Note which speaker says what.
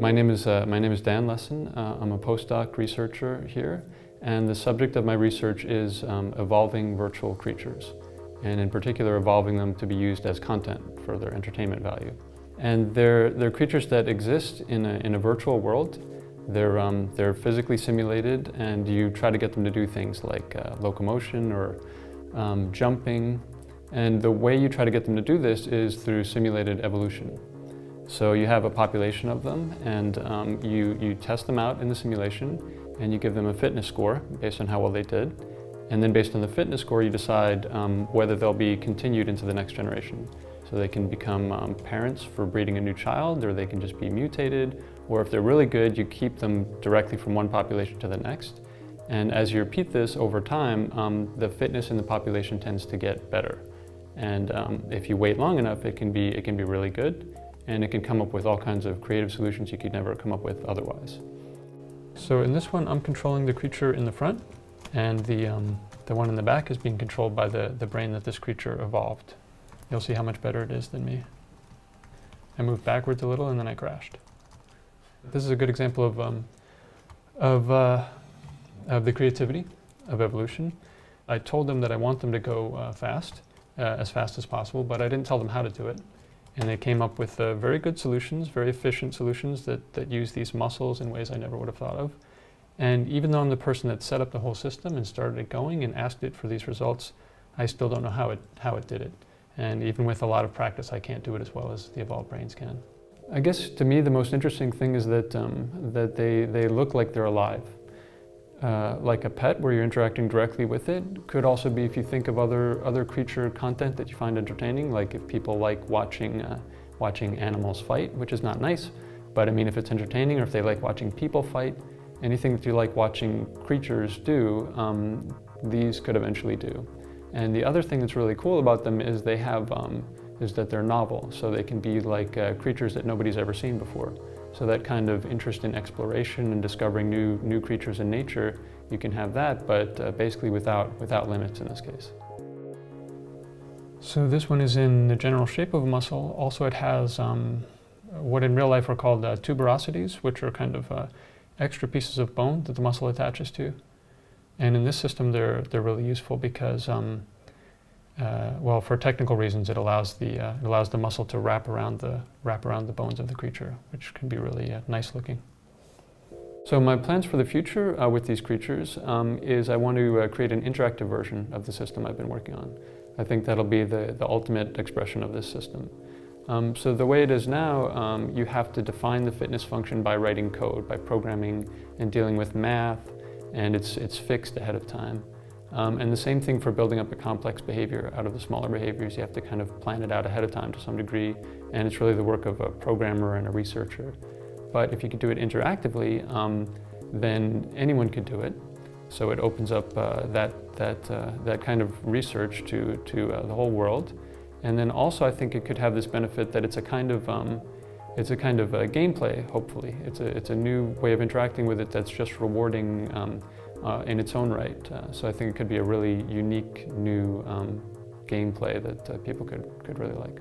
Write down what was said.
Speaker 1: My name is Dan Lessin. I'm a postdoc researcher here, and the subject of my research is evolving virtual creatures, and in particular evolving them to be used as content for their entertainment value. And they're creatures that exist in a virtual world. They're physically simulated, and you try to get them to do things like locomotion or jumping. And the way you try to get them to do this is through simulated evolution. So you have a population of them, and you test them out in the simulation, and you give them a fitness score based on how well they did. And then based on the fitness score, you decide whether they'll be continued into the next generation. So they can become parents for breeding a new child, or they can just be mutated, or if they're really good, you keep them directly from one population to the next. And as you repeat this over time, the fitness in the population tends to get better. And if you wait long enough, it can be really good, and it can come up with all kinds of creative solutions you could never come up with otherwise. So in this one, I'm controlling the creature in the front, and the one in the back is being controlled by the brain that this creature evolved. You'll see how much better it is than me. I moved backwards a little and then I crashed. This is a good example of the creativity of evolution. I told them that I want them to go fast as possible, but I didn't tell them how to do it. And they came up with very good solutions, very efficient solutions that use these muscles in ways I never would have thought of. And even though I'm the person that set up the whole system and started it going and asked it for these results, I still don't know how it did it. And even with a lot of practice, I can't do it as well as the evolved brains can. I guess to me the most interesting thing is that they look like they're alive. Like a pet where you're interacting directly with it. Could also be if you think of other creature content that you find entertaining, like if people like watching animals fight, which is not nice, but I mean if it's entertaining, or if they like watching people fight, anything that you like watching creatures do, these could eventually do. And the other thing that's really cool about them is is that they're novel, so they can be like creatures that nobody's ever seen before. So that kind of interest in exploration and discovering new creatures in nature, you can have that, but basically without limits in this case. So this one is in the general shape of a muscle. Also it has what in real life are called tuberosities, which are kind of extra pieces of bone that the muscle attaches to. And in this system they're really useful because well, for technical reasons, it allows the muscle to wrap around the bones of the creature, which can be really nice looking. So my plans for the future with these creatures is I want to create an interactive version of the system I've been working on. I think that'll be the ultimate expression of this system. So the way it is now, you have to define the fitness function by writing code, by programming and dealing with math, and it's fixed ahead of time. And the same thing for building up a complex behavior out of the smaller behaviors. You have to kind of plan it out ahead of time to some degree, and it's really the work of a programmer and a researcher. But if you could do it interactively, then anyone could do it. So it opens up that kind of research to the whole world. And then also I think it could have this benefit that it's a kind of gameplay, hopefully. It's a new way of interacting with it that's just rewarding in its own right. So I think it could be a really unique new gameplay that people could really like.